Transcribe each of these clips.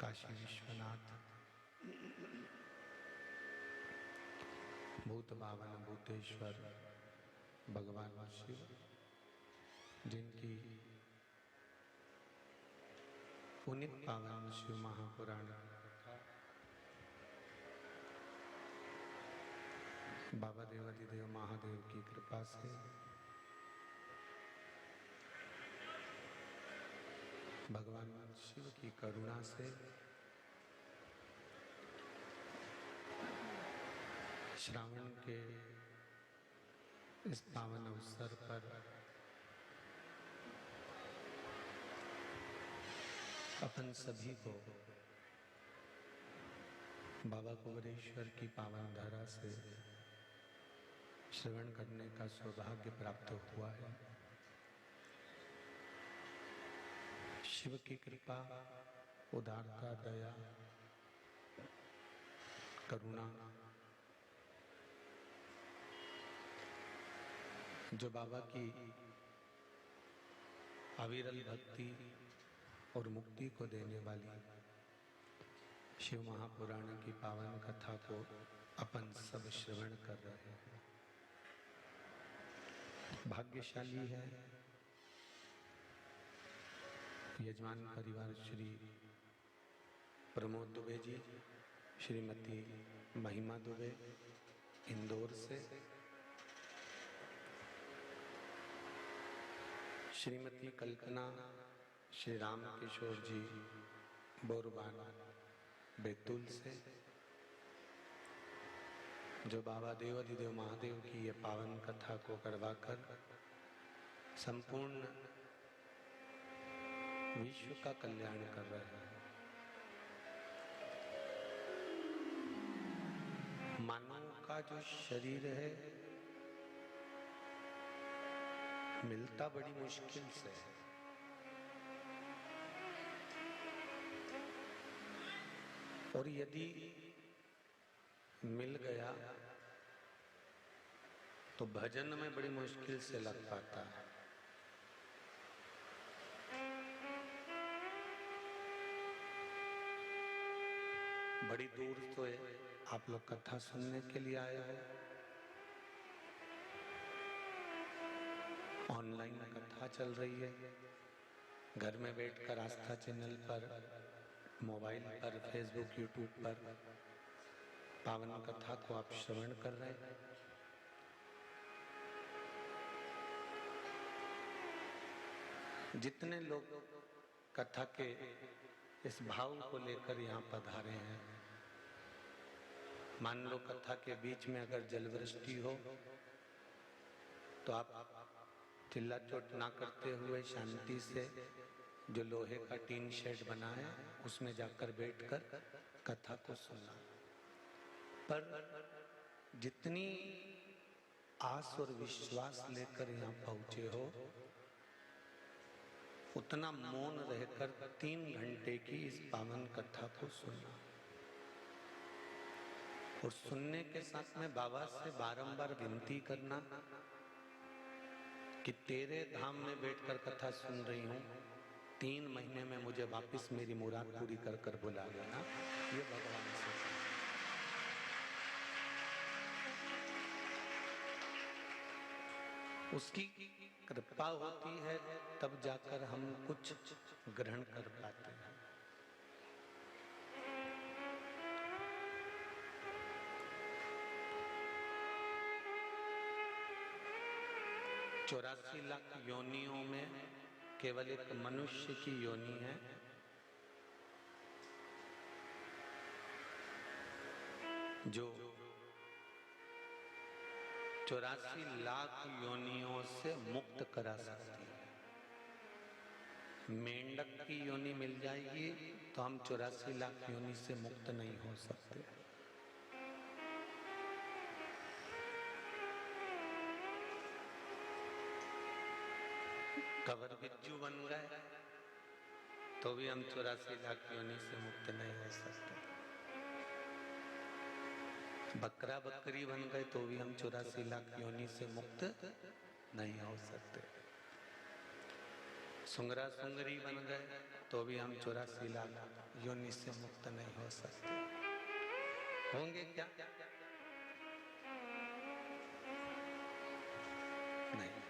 काशी विश्वनाथ, भूत भावन भूतेश्वर भगवान शिव, जिनकी पुनित पावन शिव महापुराण बाबा देवाधिदेव महादेव की कृपा से भगवान शिव की करुणा से श्रावण के इस पावन अवसर पर अपन सभी को बाबा कुंवरेश्वर की पावन धारा से श्रवण करने का सौभाग्य प्राप्त हुआ है। शिव की कृपा, उदारता, दया, करुणा जो बाबा की अविरल भक्ति और मुक्ति को देने वाली शिव महापुराण की पावन कथा को अपन सब श्रवण कर रहे हैं। भाग्यशाली है यजमान परिवार श्री प्रमोद दुबे जी, श्रीमती महिमा दुबे इंदौर से, श्रीमती कल्पना श्री राम किशोर जी बोरबान बैतूल से, जो बाबा देवाधिदेव महादेव की ये पावन कथा को करवाकर संपूर्ण विश्व का कल्याण कर रहे हैं। मानव का जो शरीर है मिलता बड़ी मुश्किल से है। और यदि मिल गया तो भजन में बड़ी मुश्किल से लग पाता है। बड़ी दूर तो आप लोग कथा सुनने के लिए आए हो, ऑनलाइन कथा चल रही है, घर में बैठकर आस्था चैनल पर, मोबाइल पर, फेसबुक, यूट्यूब पर पावन कथा को आप श्रवण कर रहे हैं। जितने लोग कथा के इस भाव को लेकर यहाँ पधारे हैं, मान लो कथा के बीच में अगर जलवृष्टि हो तो आप चिल्ला चोट ना करते हुए शांति से जो लोहे का टीन शेड बना है उसमें जाकर बैठकर कथा को सुनना। पर जितनी आस और विश्वास लेकर यहाँ पहुंचे हो उतना मौन रहकर 3 घंटे की इस पावन कथा को सुनना, और सुनने के साथ में बाबा से बारंबार विनती करना कि तेरे धाम में बैठकर कथा सुन रही हूँ, 3 महीने में मुझे वापस मेरी मुराद पूरी कर कर बुला लेना। ये भगवान से उसकी कृपा होती है, तब जाकर हम कुछ ग्रहण कर पाते हैं। चौरासी लाख योनियों में केवल एक मनुष्य की योनि है जो 84 लाख योनियों से मुक्त करा सकती है। मेंढक की योनि मिल जाएगी तो हम 84 लाख योनि से मुक्त नहीं हो सकते। कवर बिज्जू बन गए तो भी हम 84 लाख योनि से मुक्त नहीं हो सकते। बकरा बकरी बन गए तो भी हम 84 लाख योनि से मुक्त नहीं हो सकते। सुंगरा सुंगरी बन गए तो भी हम 84 लाख योनि से मुक्त नहीं हो सकते। होंगे क्या? नहीं।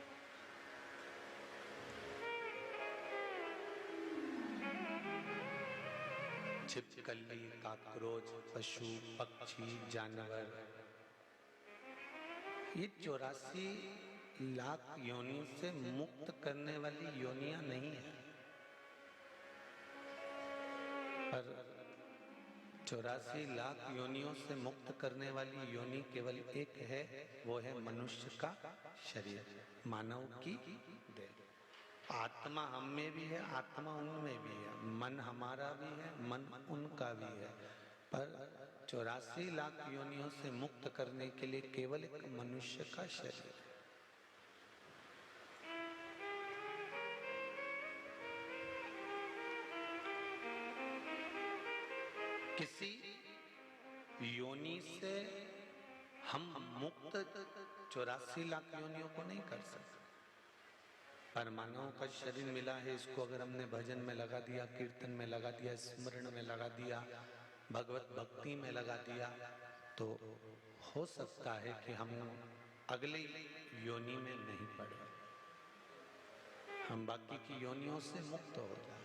छिपकली, काकरोच, पशु, पक्षी, जानवर, ये 84 लाख योनि से मुक्त करने वाली योनियां नहीं है, पर 84 लाख योनियों से मुक्त करने वाली योनि केवल एक है, वो है मनुष्य का शरीर, मानव की देह। आत्मा हम में भी है, आत्मा उनमें भी है, मन हमारा भी है, मन उनका भी है, पर 84 लाख योनियों से मुक्त करने के लिए केवल एक मनुष्य का शरीर है। किसी योनि से हम मुक्त 84 लाख योनियों को नहीं कर सकते, पर मानव का शरीर मिला है, इसको अगर हमने भजन में लगा दिया, कीर्तन में लगा दिया, स्मरण में लगा दिया, भगवत भक्ति में लगा दिया, तो हो सकता है कि हम अगले योनि में नहीं पड़े, हम बाकी की योनियों से मुक्त हो जाए।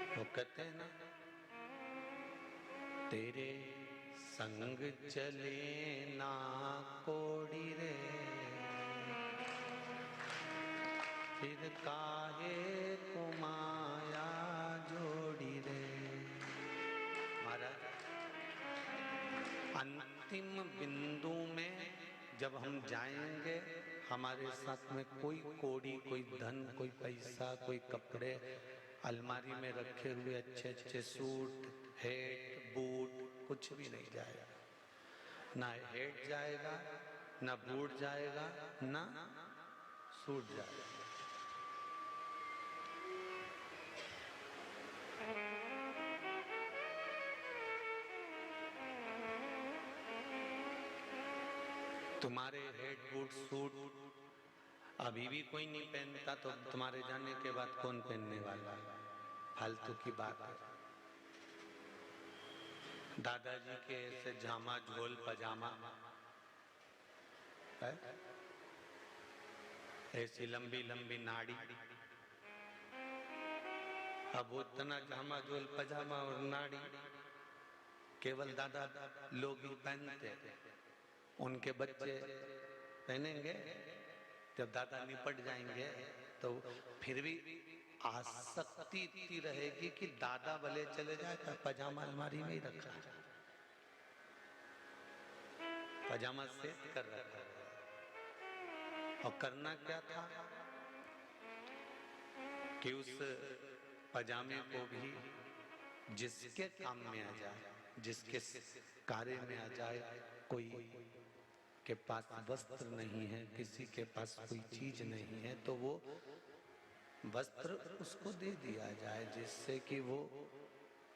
वो कहते हैं ना, तेरे संग चले ना कोड़ी रे, फिर काहे को माया जोड़ी रे। महाराज, अंतिम बिंदु में जब हम जाएंगे, हमारे साथ में कोई कोड़ी, कोई धन, कोई पैसा, कोई कपड़े, अलमारी में रखे हुए अच्छे अच्छे सूट, हेट, बूट, कुछ भी नहीं जाएगा। ना हेट जाएगा, ना बूट जाएगा, ना सूट जाएगा। तुम्हारे हेट, बूट, सूट अभी भी कोई नहीं पहनता, तो तुम्हारे जाने के बाद कौन पहनने वाला है? फालतू की बात है। दादाजी के ऐसे जामा, झोल, पजामा है, ऐसी लंबी लंबी नाड़ी, अब उतना जामा, झोल, पजामा और नाड़ी केवल दादा लोग ही पहनते, उनके बच्चे पहनेंगे। जब दादा निपट जाएंगे तो फिर भी आसक्ति इतनी रहेगी कि दादा भले चले जाए तो पजामा अलमारी में ही रखा है, पजामा सेट कर रखा है। और करना क्या था कि उस पजामे को भी जिसके काम में आ जाए, जिसके कार्य में आ जाए, कोई के पास वस्त्र नहीं है, किसी के पास कोई चीज नहीं है, तो वो वस्त्र उसको दे दिया जाए, जिससे कि वो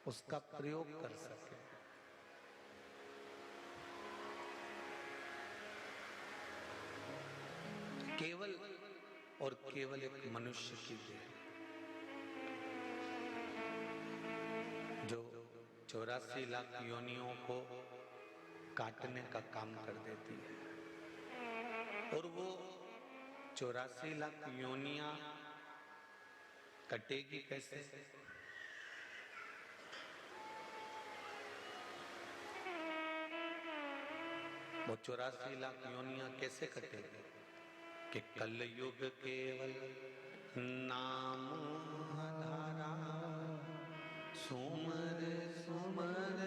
उसका प्रयोग कर सके। केवल और केवल एक मनुष्य की देह जो 84 लाख योनियों को काटने का काम कर देती है, और वो 84 लाख योनियां कटेगी कैसे? वो 84 लाख योनियां कैसे कटेगी? कि कलयुग केवल नाम आधारा, सुमर सुमर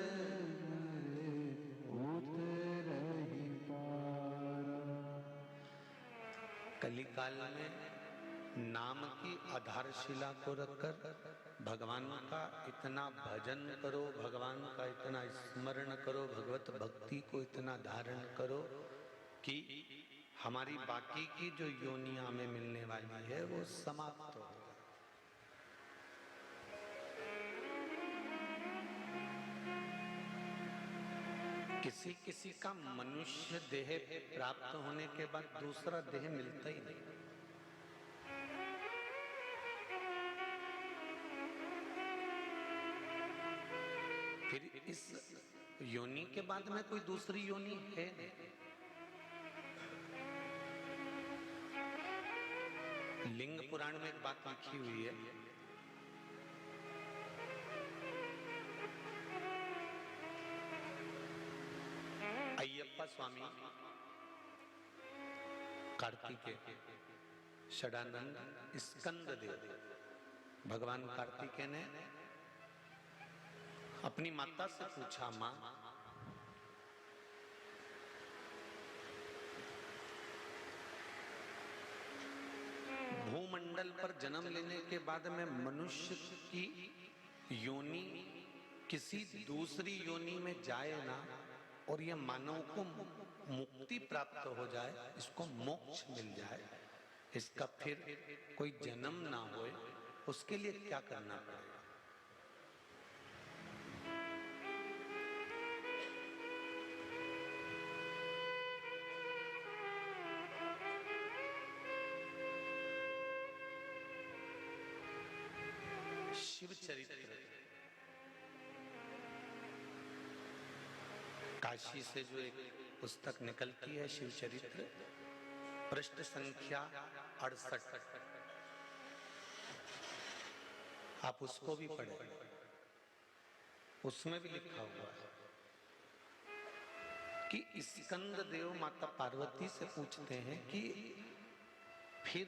उतरहि पारा। कलिकाल में नाम की आधारशिला को रखकर भगवान का इतना भजन करो, भगवान का इतना स्मरण करो, भगवत भक्ति को इतना धारण करो कि हमारी बाकी की जो योनियां हमें मिलने वाली है वो समाप्त हो। किसी किसी का मनुष्य देह प्राप्त होने के बाद दूसरा देह मिलता ही नहीं। फिर इस योनि के बाद में कोई दूसरी योनि है नहीं। लिंग पुराण में एक बात लिखी हुई है, अय्यप्पा स्वामी कार्तिकेय षडानंद स्कंद देव भगवान कार्तिकेय ने अपनी माता से पूछा, मां भूमंडल पर जन्म लेने के बाद में मनुष्य की योनि किसी दूसरी योनि में जाए ना और यह मानव को मुक्ति प्राप्त हो जाए, इसको मोक्ष मिल जाए, इसका फिर कोई जन्म ना होए, उसके लिए क्या करना पड़ेगा? शिव चरित्र काशी से जो एक पुस्तक निकलती है शिव चरित्र, पृष्ठ संख्या 68, आप उसको भी पढ़ें। उसमें भी लिखा हुआ है कि स्कंद देव माता पार्वती से पूछते हैं कि फिर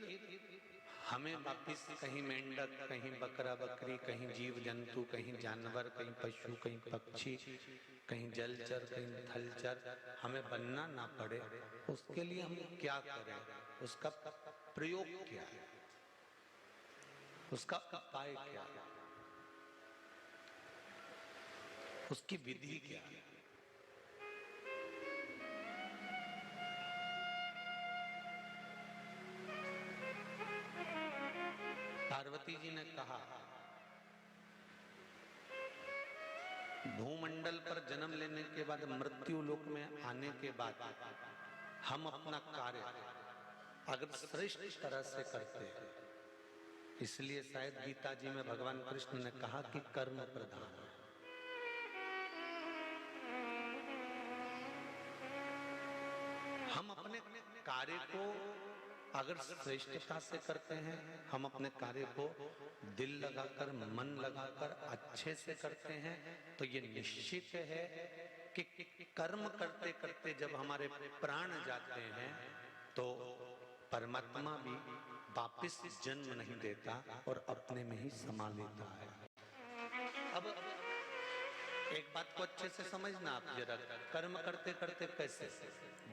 हमें वापिस कहीं मेंढक, कहीं बकरा बकरी, कहीं जीव जंतु, कहीं जानवर, कहीं पशु, कहीं पक्षी, कहीं जलचर, कहीं थलचर हमें बनना ना पड़े, उसके लिए हम क्या करें? उसका प्रयोग क्या है? उसका उपाय क्या है? उसकी विधि क्या है? पार्वती जी ने कहा, भूमंडल पर जन्म लेने के बाद मृत्यु लोक में आने के बाद हम अपना कार्य अगर श्रेष्ठ तरह से करते हैं, इसलिए शायद गीता जी में भगवान कृष्ण ने कहा कि कर्म प्रधान है। हम अपने कार्य को अगर श्रेष्ठता से करते हैं, हम अपने कार्य को दिल लगाकर, मन लगाकर अच्छे से करते हैं, तो ये निश्चित है कि कर्म करते करते जब हमारे प्राण जाते हैं तो परमात्मा भी वापिस जन्म नहीं देता और अपने में ही समा लेता है। अब एक बात को अच्छे से समझना आप जरा, कर्म करते करते कैसे?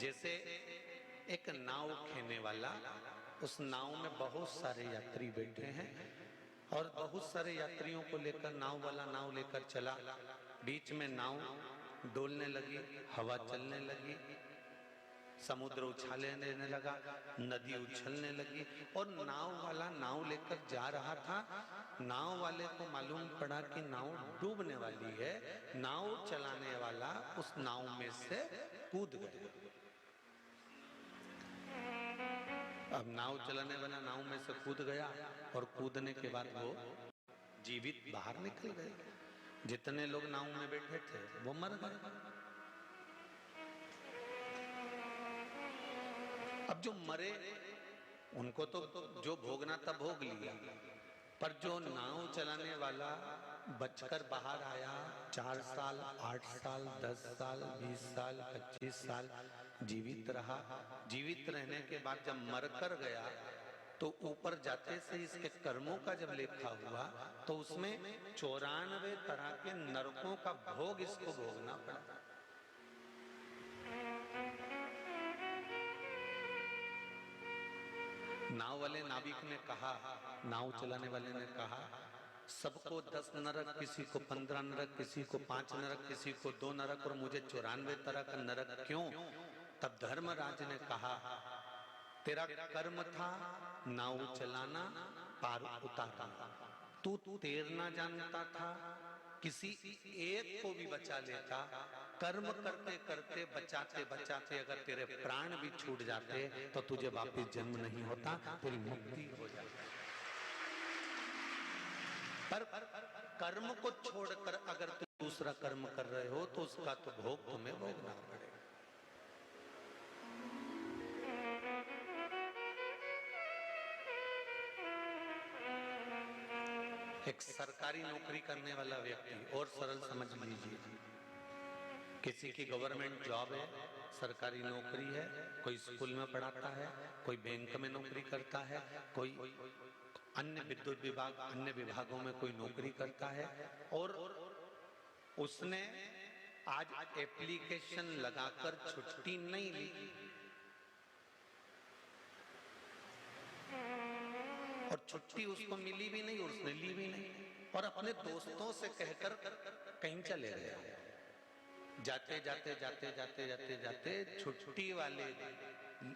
जैसे एक नाव खेने वाला, उस नाव में बहुत सारे यात्री बैठे हैं और बहुत सारे यात्रियों को लेकर नाव वाला नाव लेकर चला, बीच में नाव डोलने लगी, हवा चलने लगी, समुद्र उछाले लेने लगा, नदी उछलने लगी और नाव वाला नाव लेकर जा रहा था। नाव वाले को मालूम पड़ा कि नाव डूबने वाली है, नाव चलाने वाला उस नाव में से कूद गया। अब नाव चलाने वाला नाव में से कूद गया और कूदने के बाद वो जीवित बाहर निकल गए। जितने लोग नाव में बैठे थे वो मर गए। अब जो मरे उनको तो जो भोगना था भोग लिया, पर जो नाव चलाने वाला बचकर बाहर आया, 4 साल, 8 साल, 10 साल, 20 साल, 25 साल जीवित रहा। जीवित रहने के बाद जब मरकर गया तो ऊपर जाते से इसके कर्मों का जब लेखा हुआ तो उसमें 94 तरह के नरकों का भोग इसको भोगना पड़ा। नाव वाले नाविक ने कहा, नाव चलाने वाले ने कहा, सबको 10 नरक, किसी को 15 नरक, किसी को 5 नरक, किसी को 2 नरक और मुझे 94 तरह का नरक क्यों? तब धर्मराज ने कहा, तेरा कर्म था नाव चलाना, पार उतारना, तू तैरना जानता था, किसी एक को भी बचा लेता। कर्म करते करते बचाते बचाते अगर तेरे प्राण भी छूट जाते तो तुझे वापस जन्म नहीं होता, तेरी मुक्ति हो जाती। पर कर्म को छोड़कर अगर तुम दूसरा कर्म कर रहे हो तो उसका तो भोग तुम्हें भोगना पड़ेगा। एक सरकारी नौकरी करने वाला व्यक्ति, और सरल समझ लीजिए, किसी की गवर्नमेंट जॉब है, सरकारी नौकरी है, कोई स्कूल में पढ़ाता है, कोई बैंक में नौकरी करता है, कोई अन्य विद्युत विभाग अन्य विभागों में कोई नौकरी करता है, और उसने आज एप्लीकेशन लगाकर छुट्टी नहीं ली और छुट्टी उसको मिली भी नहीं और उसने ली भी नहीं, और अपने दोस्तों से कहकर कहीं चले गया। जाते जाते जाते जाते जाते जाते छुट्टी वाले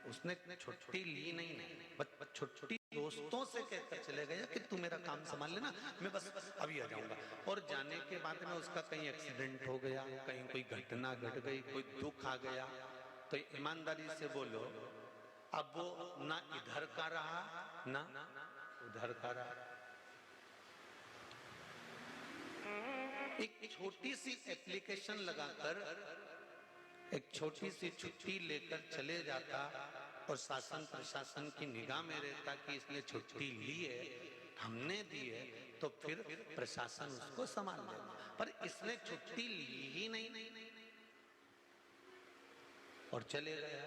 उसने छुट्टी ली नहीं, बस छुट्टी दोस्तों से कहकर चले गया कि तू मेरा काम संभाल लेना, मैं बस अभी आ जाऊंगा। और जाने के बाद में उसका कहीं एक्सीडेंट हो गया, कहीं कोई घटना घट गई, कोई दुख आ गया, तो ईमानदारी से बोलो अब वो ना इधर का रहा ना उधर का रहा। एक छोटी सी एप्लीकेशन लगाकर एक छोटी सी छुट्टी लेकर चले जाता और शासन प्रशासन की निगाह में रहता कि इसने छुट्टी ली है, हमने दी है, तो फिर प्रशासन उसको संभाल लेगा। पर इसने छुट्टी ली ही नहीं और चले गया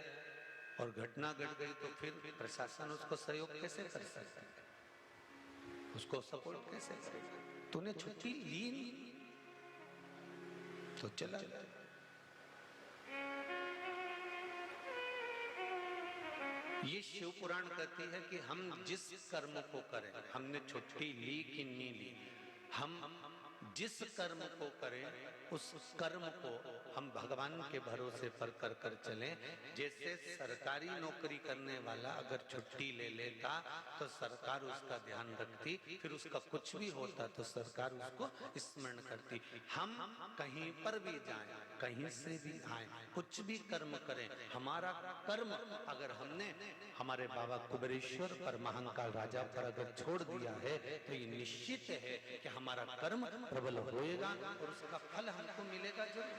और घटना घट गई, तो फिर प्रशासन उसको सहयोग कैसे कर सकता है, उसको सपोर्ट कैसे करेगा? तूने छुट्टी ली नहीं तो चला गया। ये शिव पुराण कहती है कि हम जिस कर्म को करें, हमने छुट्टी ली कि नहीं ली, हम जिस कर्म को करें उस कर्म को हम भगवान के भरोसे पर कर कर चलें। जैसे सरकारी नौकरी करने वाला अगर छुट्टी ले लेता तो सरकार उसका ध्यान रखती, फिर उसका कुछ भी होता तो सरकार उसको स्मरण करती। हम कहीं पर भी जाएं, कहीं से भी आए, कुछ भी कर्म करें, हमारा कर्म अगर हमने हमारे बाबा कुबेरेश्वर पर महाकाल राजा पर अगर छोड़ दिया है तो ये निश्चित है कि हमारा कर्म प्रबल होएगा और उसका फल हमको मिलेगा जरूर,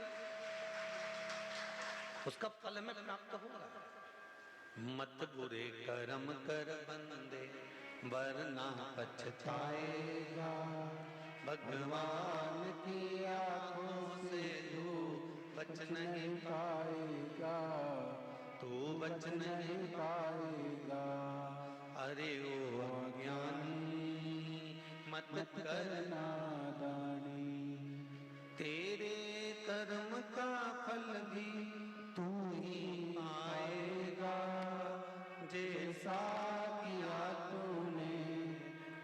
उसका फल हमें प्राप्त होगा। मत बुरे कर्म कर बंदे वरना पछताएगा, भगवान की आंखों से तू बच नहीं पाएगा, तू बच नहीं पाएगा। अरे ओ अज्ञानी मत करना दानी, तेरे कर्म का फल भी तू ही पाएगा, जैसा किया तूने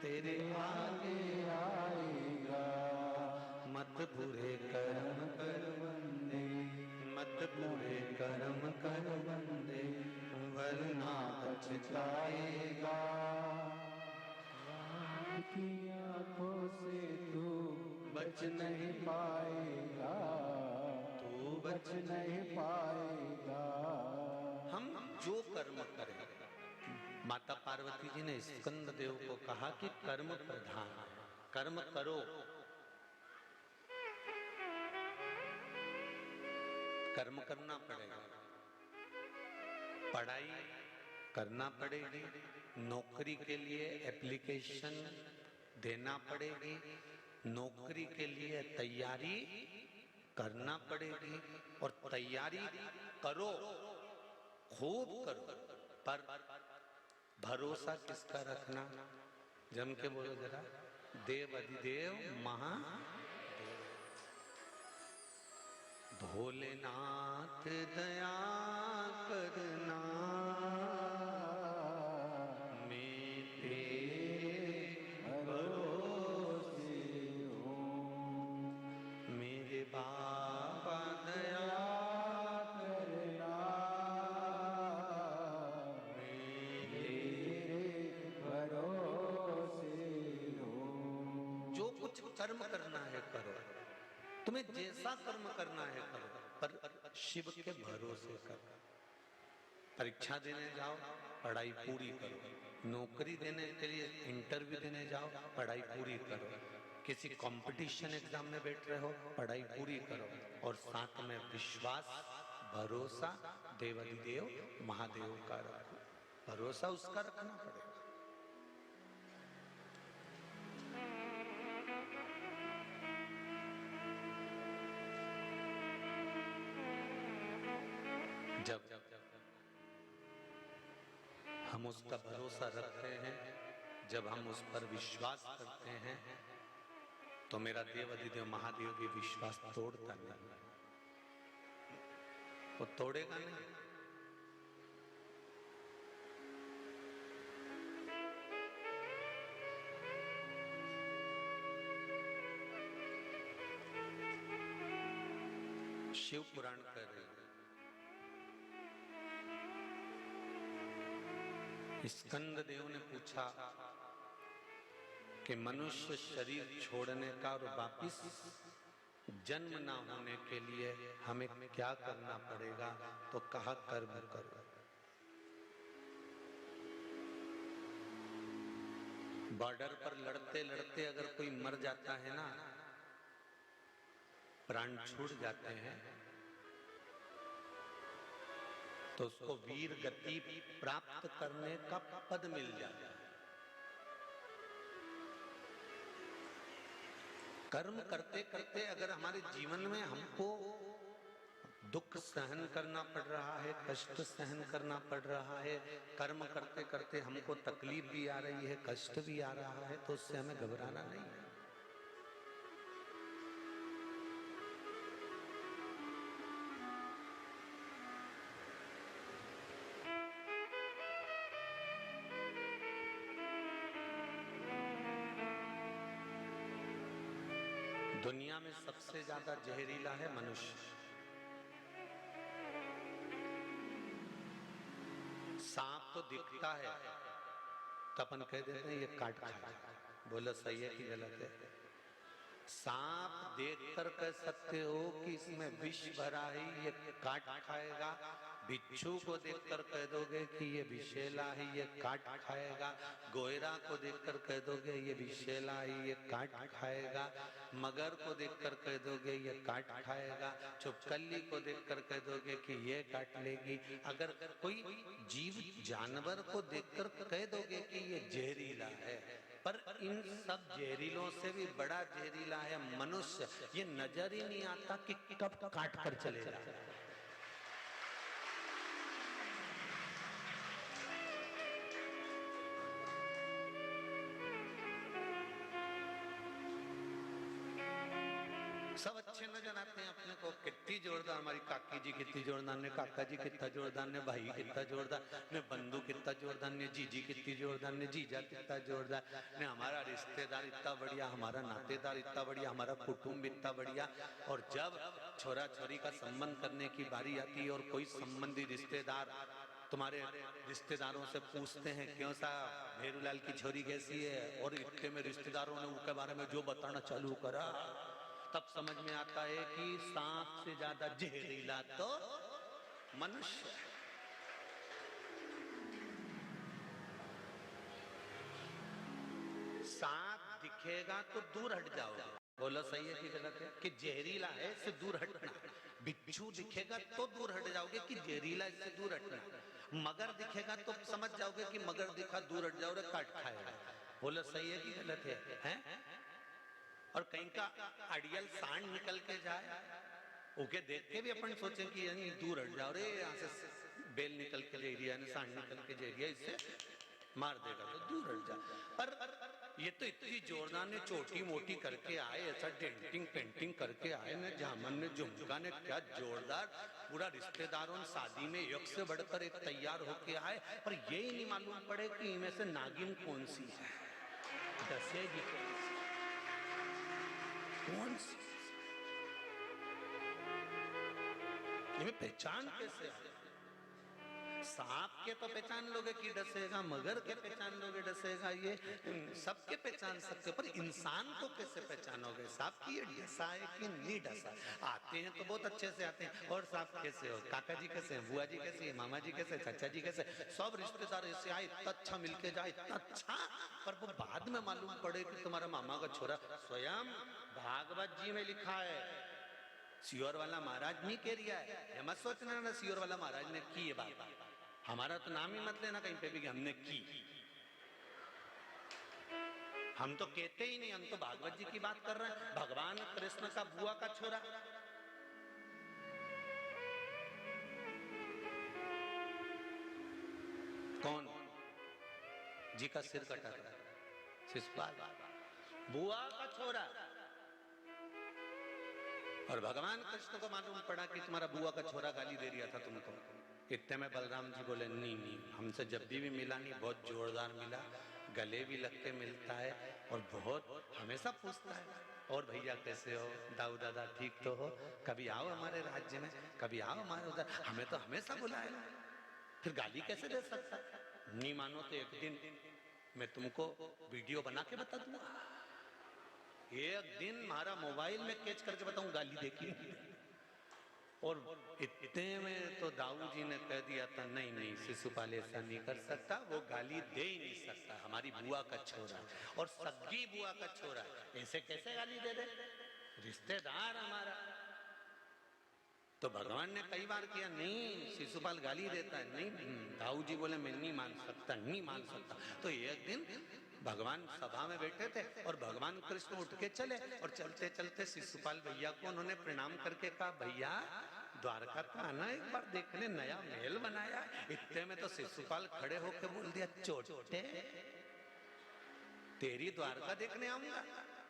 तेरे आगे आएगा। मत बुरे कर्म कर बंदे, मत बुरे कर्म कर बंदे वरना पछताएगा, की आंखों से तू बच नहीं पाएगा, तू बच नहीं पाएगा। हम जो कर्म करें, माता पार्वती जी ने स्कंद देव को कहा कि कर्म प्रधान, कर्म करो, कर्म करना पड़ेगा, पढ़ाई करना पड़ेगी, नौकरी के लिए एप्लीकेशन देना पड़ेगी, नौकरी के लिए तैयारी करना पड़ेगी, और तैयारी करो, खूब करो, पर भरोसा किसका रखना? जम के बोलो जरा, देव अधिदेव महादेव, भोलेनाथ दया करना, बाबा दया करना, मेरे भरोसे हो। कर्म करना है करो, तुम्हें जैसा कर्म करना है करो, पर शिव के भरोसे करो। परीक्षा देने जाओ, पढ़ाई पूरी करो। नौकरी देने के लिए इंटरव्यू देने जाओ, पढ़ाई पूरी करो। किसी कंपटीशन एग्जाम में बैठ रहे हो, पढ़ाई पूरी करो। और साथ में विश्वास, भरोसा देवाधिदेव महादेव का रखो। भरोसा उसका रखना पड़ेगा। जब हम उसका भरोसा रखते हैं, जब हम उस पर विश्वास करते हैं, तो मेरा देवाधिदेव महादेव भी विश्वास तोड़ता नहीं, वो तोड़ेगा नहीं। शिव पुराण कह रहे हैं, स्कंद देव ने पूछा कि मनुष्य शरीर छोड़ने का और वापिस जन्म ना होने के लिए हमें क्या करना पड़ेगा? तो कहा कर्म करो। बॉर्डर पर लड़ते लड़ते अगर कोई मर जाता है ना, प्राण छूट जाते हैं, तो उसको वीर गति प्राप्त करने का पद मिल जाता है। कर्म करते करते अगर हमारे जीवन में हमको दुख सहन करना पड़ रहा है, कष्ट सहन करना पड़ रहा है, कर्म करते करते हमको तकलीफ भी आ रही है, कष्ट भी आ रहा है, तो उससे हमें घबराना नहीं है। दुनिया में सबसे ज्यादा जहरीला है मनुष्य। सांप तो दिखता है तो अपन कह देते हैं ये काट खाएगा। बोलो सही है कि गलत है? सांप देखकर कह सकते हो कि इसमें विष भरा है, ये काट खाएगा। बिच्छू को देखकर कह दोगे कि ये विषैला है, ये काट खाएगा। गोयरा को देखकर कह दोगे ये विषैला है, ये काट खाएगा। मगर को देखकर कह दोगे ये काट खाएगा। चुपकली को देखकर कह दोगे कि ये काट लेगी। अगर कोई जीव जानवर को देखकर कह दोगे कि ये जहरीला है, पर इन सब जहरीलों से भी बड़ा जहरीला है मनुष्य। ये नजर ही नहीं आता कि कब काट कर चलेगा। सब अच्छे नजर आते हैं अपने को, कितनी जोरदार हमारी काकी जी, कितनी जोरदार ने काका जी, कितना जोरदार ने भाई, कितना जोरदार ने बंधु, कितना जोरदार ने जीजी, कितनी जोरदार ने जीजा, कितना जोरदार ने हमारा रिश्तेदार इतना बढ़िया, हमारा नातेदार इतना बढ़िया, हमारा कुटुंब इतना बढ़िया। और जब छोरा छोरी का संबंध करने की बारी आती है और कोई संबंधी रिश्तेदार तुम्हारे रिश्तेदारों से पूछते हैं क्यों सा भेरूलाल की छोरी कैसी है, और इतने में रिश्तेदारों ने उनके बारे में जो बताना चालू करा, तब समझ में आता है कि सांप से ज्यादा जहरीला तो मनुष्य है। सांप दिखेगा तो दूर हट जाओगे। बोलो सही है कि गलत है? कि जहरीला है इससे दूर हटना। बिच्छू दिखेगा तो दूर हट जाओगे कि जहरीला इससे दूर हटना। मगर दिखेगा तो समझ जाओगे कि मगर दिखा दूर हट जाओ, काट खाएगा। बोलो सही है कि गलत है? और कहीं का अड़ियल सांड निकल के जाए, ओके देख के भी अपन सोचे कि यानी दूर हट जाओ रे, यहाँ से बेल निकल के ले रही है, सांड निकल के जा रही है, इससे मार देगा तो दूर हट जा। पर ये तो इतनी जोरदार ने छोटी मोटी करके आए, ऐसा डेंटिंग पेंटिंग करके आए ने, जामन ने, झुमका ने, क्या जोरदार पूरा रिश्तेदारों शादी में एक से बढ़कर एक तैयार होके आए, पर यही नहीं मालूम पड़े कि इनमें से नागिन कौन सी है, दसेगी कौन सी, इनमें पहचान कैसे आए? सांप के तो पहचान लोगे कि डसेगा, मगर के पहचान लोगे डसेगा, ये सबके पहचान सकते, पर इंसान को कैसे पहचानोगे? सांप की ये डसा है कि नहीं डसा? आते हैं तो बहुत अच्छे से आते हैं, और सांप कैसे हो, काका जी कैसे हैं, बुआ जी कैसे हैं, मामा जी कैसे, चाचा जी कैसे, सब रिश्तेदार ऐसे आए, इतना अच्छा मिलके जाए, इतना अच्छा, पर वो बाद में मालूम पड़े कि तुम्हारा मामा का छोरा। स्वयं भागवत जी में लिखा है, सियोर वाला महाराज नहीं कह रिया है, ये मत सोचना ना सियोर वाला महाराज ने की ये बात, हमारा तो नाम ही मत लेना कहीं पे भी कि हमने की। हम तो कहते ही नहीं, हम तो भागवत जी की बात कर रहे हैं। भगवान कृष्ण का बुआ का छोरा, कौन जी का सिर कटा था, शिशुपाल, बुआ का छोरा। और भगवान कृष्ण को मालूम पड़ा कि तुम्हारा बुआ का छोरा गाली दे दिया था तुमको। इतने में बलराम जी बोले, नहीं, हमसे जब भी मिला नहीं, बहुत जोरदार मिला, गले भी लग के मिलता है, और बहुत हमेशा पूछता है, और भैया कैसे हो, दाऊ दादा ठीक तो हो, कभी आओ हमारे राज्य में, कभी आओ हमारे उधर, हमें तो हमेशा बुलाएगा, फिर गाली कैसे दे सकता? नहीं मानो तो एक दिन मैं तुमको वीडियो बना के बता दूंगा, एक दिन हमारा मोबाइल में कैच करके बताऊं गाली देखी। और इतने में तो दाऊ जी ने कह दिया था, नहीं नहीं शिशुपाल ऐसा नहीं कर सकता, वो गाली दे ही नहीं सकता, हमारी बुआ का छोरा और सगी बुआ का छोरा, ऐसे कैसे गाली दे दे, रिश्तेदार हमारा। तो भगवान ने कई बार किया, नहीं शिशुपाल गाली देता है, नहीं, दाऊ जी बोले मैं नहीं मान सकता, नहीं मान सकता। तो एक दिन भगवान सभा में बैठे थे और भगवान कृष्ण उठ के चले, और चलते चलते शिशुपाल भैया को उन्होंने प्रणाम करके कहा, भैया द्वारका तो आना एक बार देखने, नया महल बनाया। इतने में तो शिशुपाल खड़े होकर बोल दिया, चोटे तेरी द्वारका देखने आऊंगा।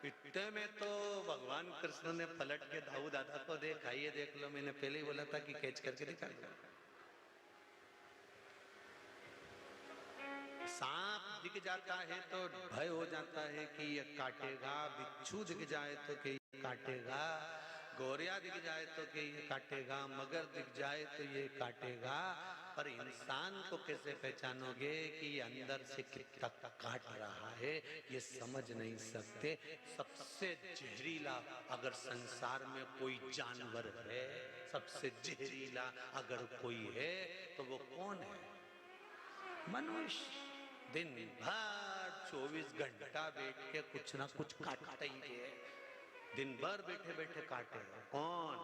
इतने में तो भगवान कृष्ण ने पलट के दाऊ दादा को देखा, ये देख लो, मैंने पहले ही बोला था कि कैच करके दिखा। सांप दिख जाता है तो भय हो जाता है कि ये काटेगा, बिच्छू दिख जाए तो कि ये काटेगा, गोरिया दिख जाए तो कि ये काटेगा, मगर दिख जाए तो ये काटेगा, पर इंसान को कैसे पहचानोगे कि ये अंदर से कितना काट रहा है, ये समझ नहीं सकते। सबसे जहरीला अगर संसार में कोई जानवर है, सबसे जहरीला अगर कोई है तो वो कौन है? मनुष्य। दिन भर 24 घंटा बैठ के कुछ ना कुछ काटता ही है, दिन भर बैठे बैठे काटे। कौन?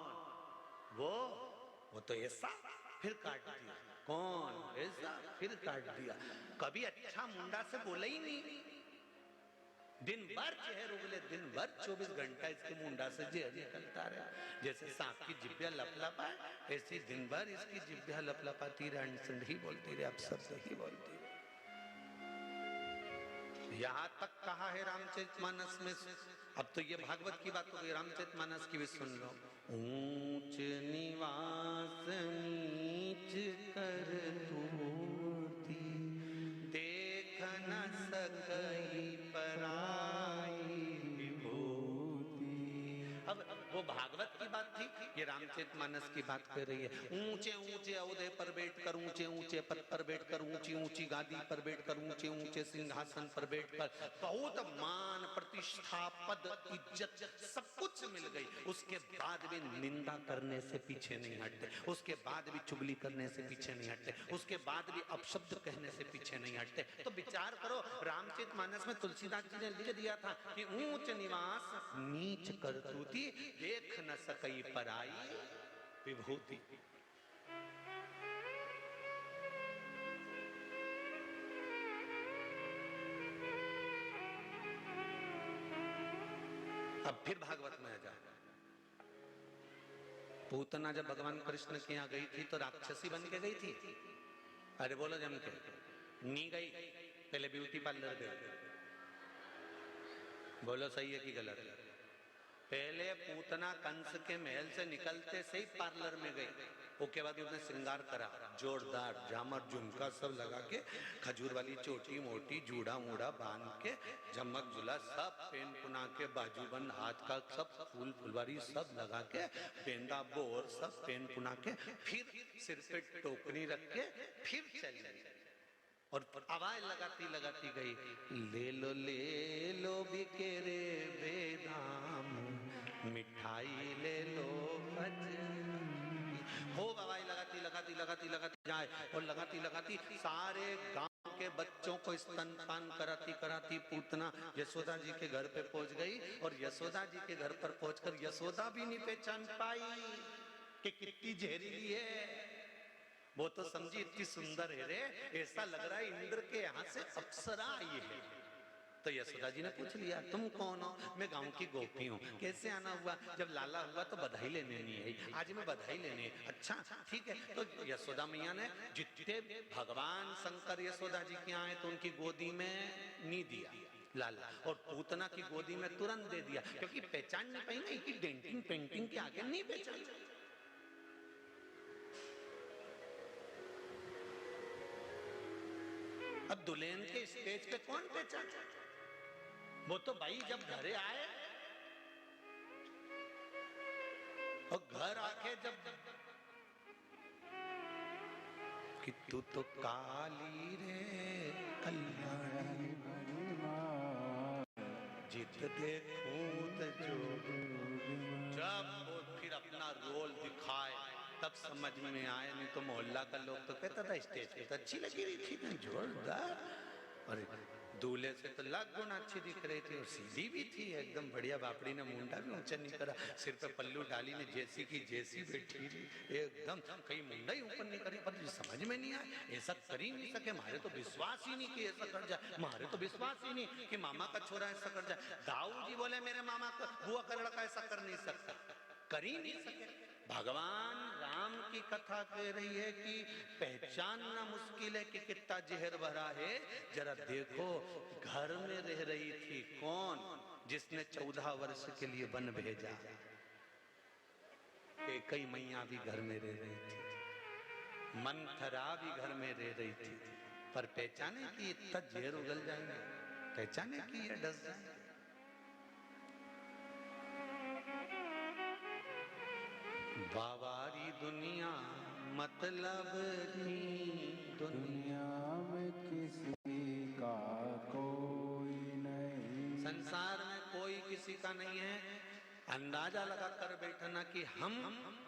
वो तो ऐसा, फिर काट दिया, कौन ऐसा, फिर काट दिया, कभी अच्छा मुंडा से बोला ही नहीं, दिन भर चेहर उगले, दिन भर 24 घंटा इसके मुंडा से जहर निकलता रहा। जैसे सांप की जिब्बिया लपलपा है, ऐसी दिन भर इसकी जिब्बिया लपलपाती रहे, ही बोलती रहे, अब सब ही बोलती रहे। यहाँ तक कहा है रामचरितमानस में, अब तो ये भागवत की बात हो गई, रामचरितमानस की भी सुन लो। ऊंच निवास नीच कर तूती, देख न सकई पराई विभूति। अब वो भागवत की बात थी, ये रामचरितमानस की बात कर रही है। ऊंचे ऊंचे औहदे पर बैठकर, ऊंचे ऊंचे पद पर बैठकर, ऊंची ऊंची गादी पर बैठकर, ऊंचे ऊंचे सिंहासन पर बैठकर, बहुत मान प्रतिष्ठा पद इज्जत सब कुछ मिल गई, उसके बाद भी निंदा करने से पीछे नहीं हटते, उसके बाद भी चुगली करने से पीछे नहीं हटते, उसके बाद भी अपशब्द कहने से पीछे नहीं हटते। तो विचार करो, रामचरितमानस में तुलसीदास जी ने लिख दिया था कि ऊंच निवास नीच करतूती, देख न सकई पराई विभूति। अब फिर भागवत में आ जाए, पूतना जब भगवान कृष्ण के यहाँ गई थी तो राक्षसी बन के गई थी। अरे बोलो जम के, नहीं गई, पहले ब्यूटी पार्लर गई। बोलो सही है कि गलत है? पहले पूतना कंस के महल से निकलते से ही पार्लर में गई, उसके बाद उसने श्रृंगार करा, जोरदार झामर झुमका सब लगा के, खजूर वाली चोटी मोटी जूड़ा मूड़ा बांध के, झमक झुला सब पेन पुना के, बाजूबंद हाथ का सब फूल फुलवारी सब लगा के, पेंदा बोर सब पेन पुना के, फिर सिर पे टोकरी रख के फिर चली और आवाज लगाती लगाती गई, ले लो बिके रे बेदाम, मिठाई ले लो खूब आवाज लगाती लगाती लगाती लगाती जाए और लगाती लगाती सारे गांव के बच्चों को स्तनपान कराती कराती पूतना यशोदा जी के घर पे पहुंच गई। और यशोदा जी के घर पर पहुंचकर यशोदा भी नहीं पहचान पाई कि कितनी जहरीली है। वो तो समझी इतनी सुंदर है रे, ऐसा लग रहा है इंद्र के यहाँ से अप्सरा आई है। तो यशोदा जी ने पूछ लिया, तुम कौन हो? मैं गांव की गोपी हूँ। कैसे आना हुआ? जब लाला हुआ तो बधाई लेने नहीं आई, आज मैं बधाई लेने। अच्छा ठीक है। तो यशोदा मैया ने जितने भगवान शंकर यशोदा जी के आए तो उनकी गोदी में नहीं दिया लाला, और पूतना की गोदी में तुरंत दे दिया, क्योंकि पहचान नहीं पाई ना कि डेंटिंग पेंटिंग के आगे नहीं पहचान। अब दुल्हन के स्टेज पे कौन पहचान? वो तो भाई जब घरे आए और घर आके जब कि तू तो काली रे कल्याणी, जित देखूं जो, जब वो फिर अपना रोल दिखाए तब समझ में आए। नहीं तो मोहल्ला का लोग तो कहता था स्टेज पे तो अच्छी लगी रही थी ना, जोरदार, और दूल्हे से तो लाख गुना अच्छी दिख रही थी, और सीधी भी थी एकदम बढ़िया, बापड़ी ने मुंडा भी ऊंचा नहीं करा, सिर पे पल्लू डाली ने जैसी की जैसी बैठी थी एकदम, कहीं मुंडा ही ऊपर नहीं करी। पर समझ में नहीं आया, ऐसा कर ही नहीं सके, हमारे तो विश्वास ही नहीं कि ऐसा कर जाए, हमारे तो विश्वास ही नहीं कि मामा का छोरा ऐसा कर जाए। दाऊ जी बोले मेरे मामा का बुआ का लड़का ऐसा कर नहीं सकता, कर ही नहीं सके। भगवान राम की कथा कह रही है कि पहचानना मुश्किल है कि कितना जहर भरा है। जरा देखो, घर में रह रही थी कौन? जिसने 14 वर्ष के लिए वन भेजा। कई मैया भी घर में रह रही थी, मंथरा भी घर में रह रही थी, पर पहचाने कि इतना जहर उगल जाएंगे, पहचाने कि ये डस जाए। बाबारी दुनिया मतलब दुनिया में किसी का कोई नहीं, संसार में कोई किसी का नहीं है। अंदाजा लगा कर बैठना कि हम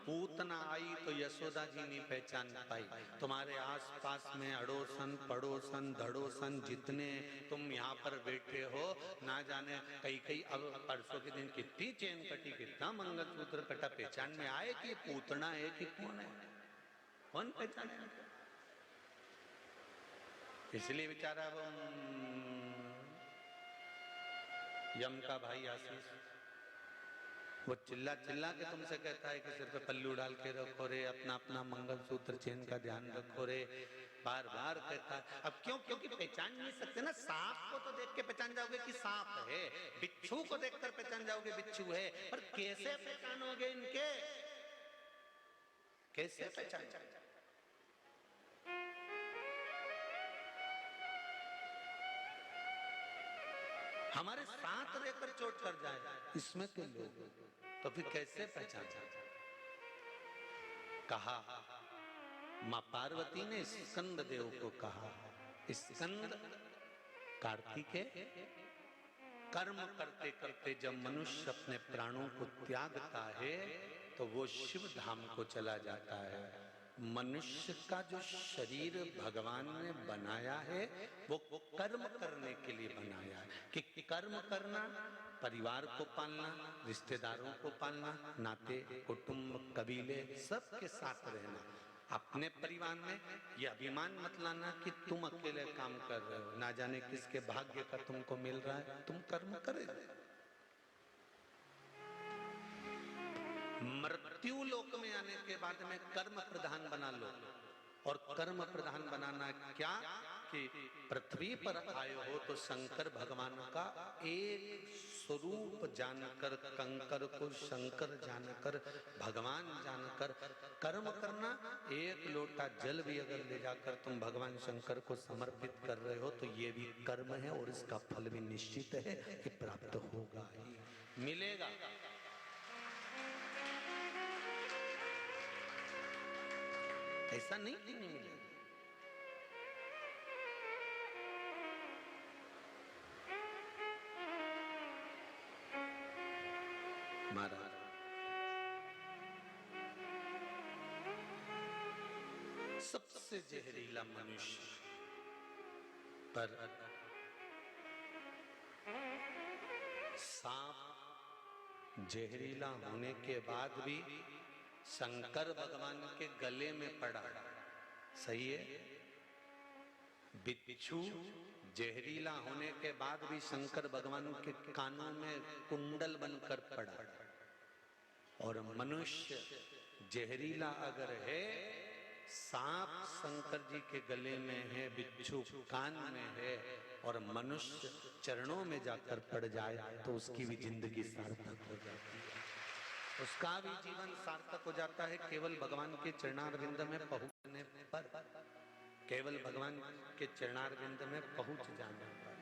पूतना आई तो यशोदा जी नहीं पहचान पाई। तुम्हारे आसपास में अड़ोसन पड़ोसन धड़ोसन जितने तुम यहाँ पर बैठे हो, ना जाने कई अब परसों के दिन कितनी चेन कटी, कितना मंगलसूत्र कटा, पहचान में आए कि पूतना है कि कौन है? कौन पहचाने? इसलिए बेचारा वो यम का भाई आशीष वो चिल्ला चिल्ला के तुमसे कहता है कि सिर पे पल्लू डाल के रखो रे, अपना अपना मंगलसूत्र चेन का ध्यान रखो रे, बार बार कहता है। अब क्यों? क्योंकि पहचान नहीं सकते ना। सांप को तो देख के पहचान जाओगे कि सांप है, बिच्छू को देखकर पहचान जाओगे बिच्छू है, पर कैसे पहचानोगे इनके? कैसे पहचान? हमारे साथ रहकर चोट कर जाए इसमें के लोग, तो फिर कैसे पहचान? कहा मां पार्वती ने स्कंद देव को कहा, स्कंद कार्तिकेय, कर्म करते करते जब मनुष्य अपने प्राणों को त्यागता है तो वो शिव धाम को चला जाता है। मनुष्य का जो शरीर भगवान ने बनाया है वो कर्म करने के लिए बनाया है, कि कर्म करना, परिवार को पालना, रिश्तेदारों को पालना, नाते कुटुंब कबीले सबके साथ रहना। अपने परिवार में यह अभिमान मत लाना कि तुम अकेले काम कर रहे हो, ना जाने किसके भाग्य का तुमको मिल रहा है, तुम कर्म करे। मृत्यु लोक में आने के बाद में कर्म प्रधान बना लो, और कर्म प्रधान बनाना क्या कि पृथ्वी पर आए हो तो शंकर भगवान का एक स्वरूप जानकर, कंकर को शंकर जानकर, भगवान जानकर कर्म करना। एक लोटा जल भी अगर ले जाकर तुम भगवान शंकर को समर्पित कर रहे हो तो ये भी कर्म है और इसका फल भी निश्चित है कि प्राप्त होगा ही, मिलेगा। ऐसा नहीं कि नहीं मिलेगा। महाराज सबसे जहरीला मनुष्य पर सांप जहरीला होने के बाद भी शंकर भगवान के गले में पड़ा, सही है। बिच्छू जहरीला होने के बाद भी शंकर भगवान के कानों में कुंडल बनकर पड़ा, और मनुष्य जहरीला अगर है, सांप शंकर जी के गले में है, बिच्छू कान में है, और मनुष्य चरणों में जाकर पड़ जाए तो उसकी भी जिंदगी सार्थक हो जाती है, उसका भी जीवन सार्थक हो जाता है। केवल भगवान के चरणारविंद में पहुंचने पर, केवल भगवान के चरणारविंद में पहुंच जाने पर।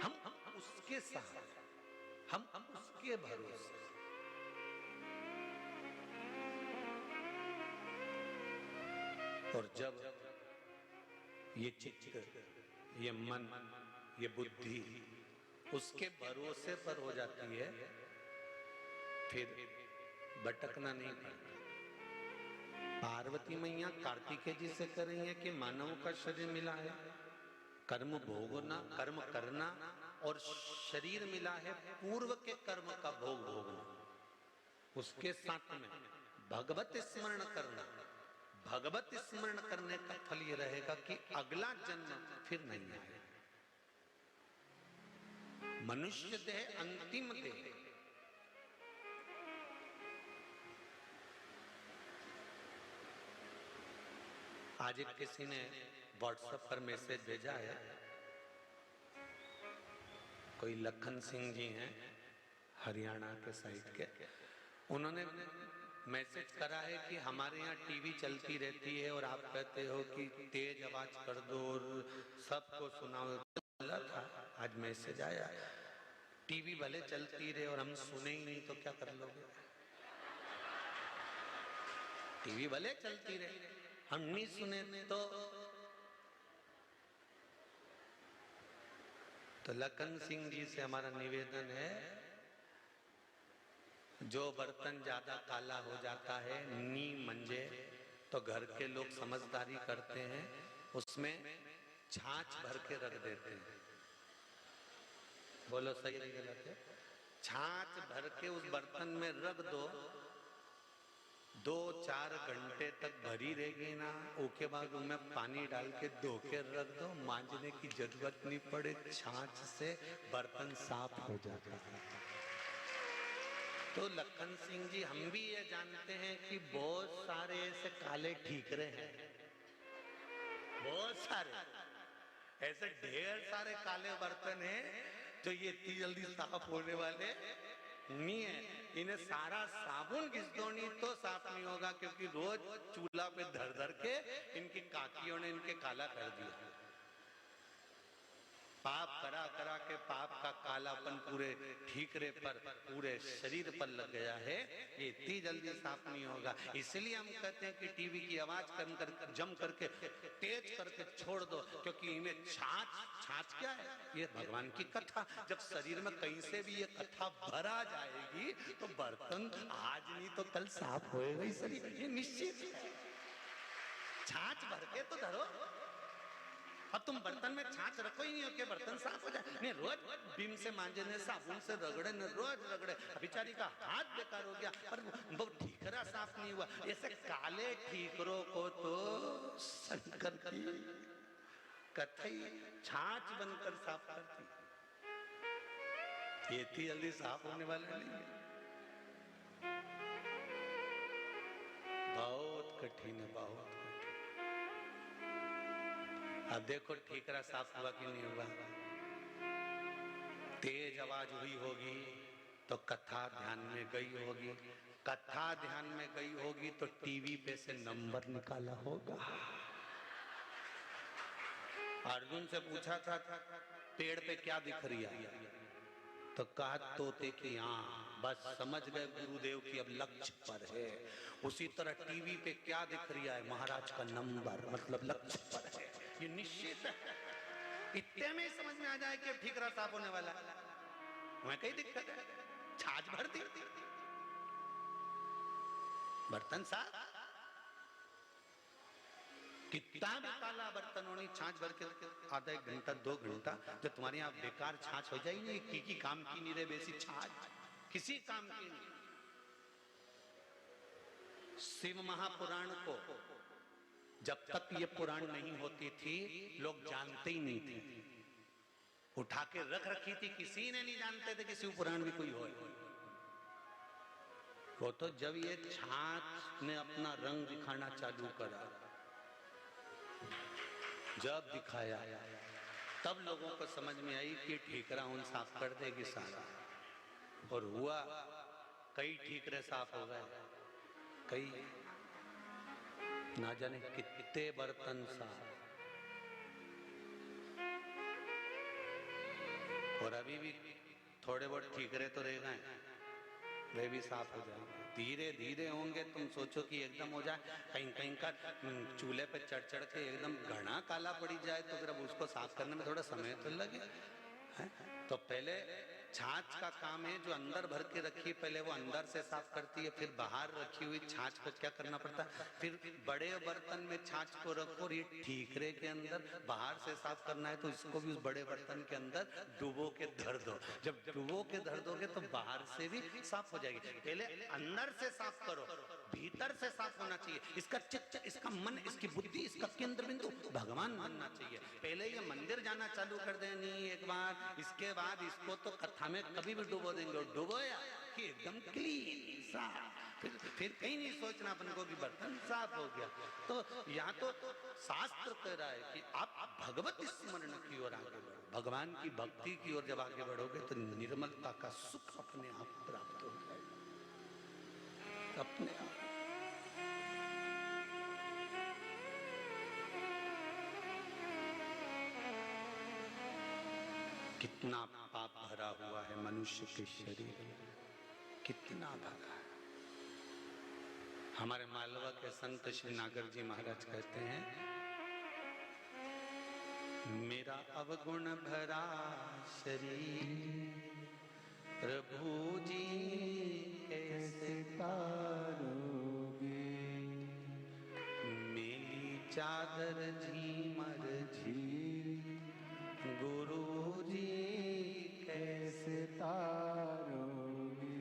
हम उसके साथ, हम उसके भरोसे, और जब ये चित्त, ये मन, ये बुद्धि उसके भरोसे पर हो जाती है, फिर भटकना नहीं पड़ता। पार्वती मैया कार्तिकेय जी से कह रही है कि मानव का शरीर मिला है, कर्म भोगना, कर्म करना, और शरीर मिला है पूर्व के कर्म का भोग भोगना। उसके साथ में भगवत स्मरण करना। भगवत स्मरण करने का फल ये रहेगा कि अगला जन्म फिर नहीं आएगा। मनुष्य देह अंतिम देह। आज एक किसी ने व्हाट्सएप पर मैसेज भेजा है, कोई लखन सिंह जी हैं हरियाणा के साइड के, उन्होंने मैसेज करा है कि हमारे यहाँ टीवी चलती रहती है और आप कहते हो कि तेज आवाज कर दो और सबको सुनाओ। बोला था, आज मैसेज आया, टीवी भले चलती रहे और हम सुने ही नहीं तो क्या कर लोगे। टीवी भले चलती रहे, हम नहीं सुने तो लखन सिंह जी से हमारा निवेदन है, जो बर्तन ज्यादा काला हो जाता है, नी मंजे, तो घर के लोग समझदारी करते हैं, उसमें छाछ भर के रख देते हैं। बोलो सही नहीं गलत है? छाछ भर के उस बर्तन में रख दो, 2-4 घंटे तक भरी रहेगी ना, उसके बाद उनमें पानी डाल के धो के रख दो, मांजने की जरूरत नहीं पड़े, छाछ से बर्तन साफ हो जाता है। तो लखन सिंह जी, हम भी ये जानते हैं कि बहुत सारे ऐसे काले ठीकरे हैं, बहुत सारे ऐसे ढेर सारे काले बर्तन हैं जो ये इतनी जल्दी साफ होने वाले नहीं है। इन्हें सारा साबुन घिस दो नहीं तो साफ नहीं होगा, क्योंकि रोज चूल्हा पे धर धर के इनकी काकियों ने इनके काला कर दिया। पाप करा करा के पाप का कालापन पूरे ठीकरे पर, पूरे शरीर पर लग गया है, ये इतनी जल्दी साफ नहीं होगा। इसलिए हम कहते हैं कि टीवी की आवाज कम कर, जम करके तेज करके छोड़ दो, क्योंकि इन्हें छाछ क्या है, ये भगवान की कथा। जब शरीर में कहीं से भी ये कथा भरा जाएगी तो बर्तन आज नहीं तो कल साफ होएगा ही शरीर, ये निश्चित है। छाछ भर के तो धरो, अब तुम बर्तन में छाछ रखो ही नहीं हो कि बर्तन साफ हो जाए। नहीं, रोज बीम से मांजने, साबुन से रगड़े, रोज रगड़े, बेचारी का हाथ बेकार हो गया, पर वो ठीकरा साफ नहीं हुआ। ऐसे काले ठीकरों को तो शंकर की कथई छाछ बनकर साफ करती, ये इतनी जल्दी साफ होने वाला नहीं है। महीने बहुत। अब देखो ठीकरा साफ हुआ कि नहीं हुआ। तेज आवाज हुई होगी तो कथा ध्यान में गई होगी, कथा ध्यान में गई होगी तो टीवी पे से नंबर निकाला होगा। अर्जुन से पूछा था पेड़ पे क्या दिख रही है, तो कहा तोते की आंख। बस समझ गए गुरुदेव की अब लक्ष्य पर है। उसी तरह टीवी पे क्या दिख रही है, महाराज का नंबर, मतलब लक्ष्य पर है। ये निश्चित है, इतने में समझ में आ जाए कि ठीकरा साफ होने वाला है। मैं कहीं दिक्कत है, छाछ भर दी, बर्तन साफ, कितना भी काला बर्तन होनी, छाछ भर के आधा एक घंटा 2 घंटा जब तुम्हारे यहाँ बेकार छाछ हो जाएगी, की काम की नहीं रहे, बेसी छाछ किसी काम की नहीं। शिव महापुराण को जब तक ये पुराण नहीं होती थी लोग जानते ही नहीं थे, उठा के रख रखी थी, किसी ने नहीं जानते थे कि शिव पुराण भी कोई हो। वो तो जब ये छाछ ने अपना रंग दिखाना चालू करा, जब दिखाया तब लोगों को समझ में आई कि ठीकरा उन साफ कर देगी सारा। और हुआ, कई ठीकरे साफ हो गए, कई ना जाने कितने बर्तन साफ। और अभी भी थोड़े बहुत ठीकरे तो रह गए, वे भी साफ हो जाएंगे, धीरे धीरे होंगे। तुम सोचो कि एकदम हो जाए, कहीं कहीं का चूल्हे पे चढ़ चढ़ के एकदम घना काला पड़ी जाए तो जब उसको साफ करने में थोड़ा समय तो लगे है? तो पहले छाछ का काम है, जो अंदर भर के रखी पहले वो अंदर से साफ करती है, फिर बाहर रखी हुई छाछ को क्या करना पड़ता है, फिर बड़े बर्तन में छाछ को रखो और ये ठीकरे के अंदर बाहर से साफ करना है तो इसको भी उस बड़े बर्तन के अंदर डुबो के धर दो। जब डुबो के धर दोगे तो बाहर से भी साफ हो जाएगी। पहले अंदर से साफ करो, भीतर से साफ होना चाहिए। इसका चित्त, इसका मन, इसकी बुद्धि, इसका केंद्र बिंदु भगवान बनना चाहिए। पहले ये मंदिर जाना चालू कर देनी एक बार, इसके बाद इसको तो कथा में कभी भी डुबो देंगे, और डुबोया कि एकदम क्लीन साफ, फिर कहीं नहीं सोचना अपन को कि बर्तन साफ हो गया। तो यहाँ तो शास्त्र कह रहा है कि आप भगवत स्मरण की ओर आगे बढ़ो, भगवान की भक्ति की ओर जब आगे बढ़ोगे तो निर्मलता का सुख अपने आप प्राप्त हो जाएगा, अपने आप। कितना पाप भरा हुआ है मनुष्य के शरीर में, कितना भरा है। हमारे मालवा के संत श्री नागर जी महाराज कहते हैं, मेरा अवगुण भरा शरीर प्रभु जी कैसे तारोगे, मेरी चादर झीमर झीर गुरु जी कैसे तारोगे।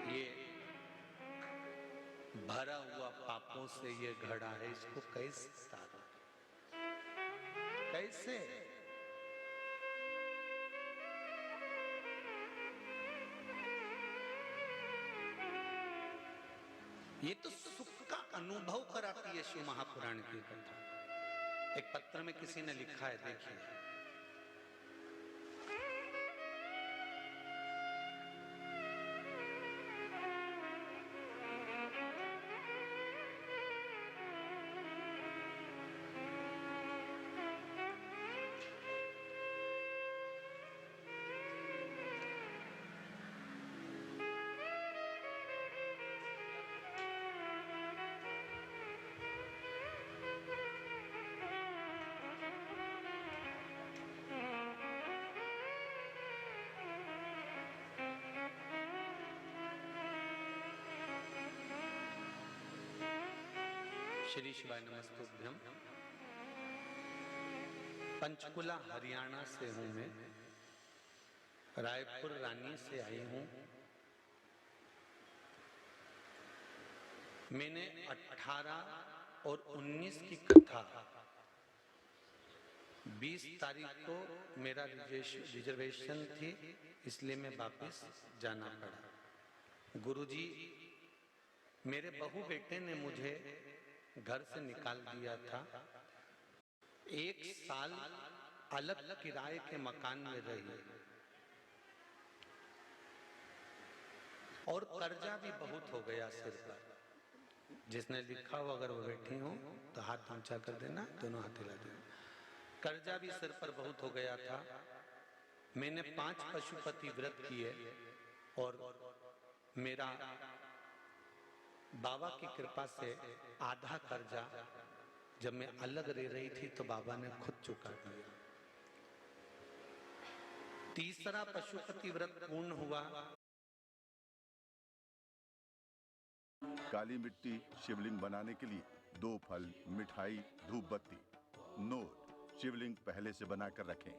ये भरा हुआ पापों से ये घड़ा है, इसको कैसे तारोगे, कैसे? ये तो सुख का अनुभव कराती है शिव महापुराण की कथा। एक पत्र में किसी ने लिखा है, देखिए, श्री शिवाय नमस्तुभ्यम। पंचकुला हरियाणा से हूं मैं, रायपुर रानी से आई हूं। मैंने 18 और 19 की कथा 20 तारीख को मेरा रिजर्वेशन थी, इसलिए मैं वापस जाना पड़ा। गुरुजी मेरे बहू बेटे ने मुझे घर से निकाल दिया था। 1 साल अलग किराए के मकान में रही और कर्जा भी बहुत हो गया सिर पर। जिसने लिखा हो अगर वो बैठी हो तो हाथ ऊंचा कर देना, दोनों हाथ हिला देना। कर्जा भी सिर पर बहुत हो गया था। मैंने 5 पशुपति व्रत किए और मेरा बाबा की कृपा से आधा कर्जा जब मैं अलग रह रही थी तो बाबा ने खुद चुका दिया। तीसरा पशुपति व्रत पूर्ण हुआ। काली मिट्टी शिवलिंग बनाने के लिए 2 फल, मिठाई, धूप बत्ती। नोट: शिवलिंग पहले से बनाकर रखें।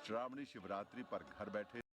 श्रावणी शिवरात्रि पर घर बैठे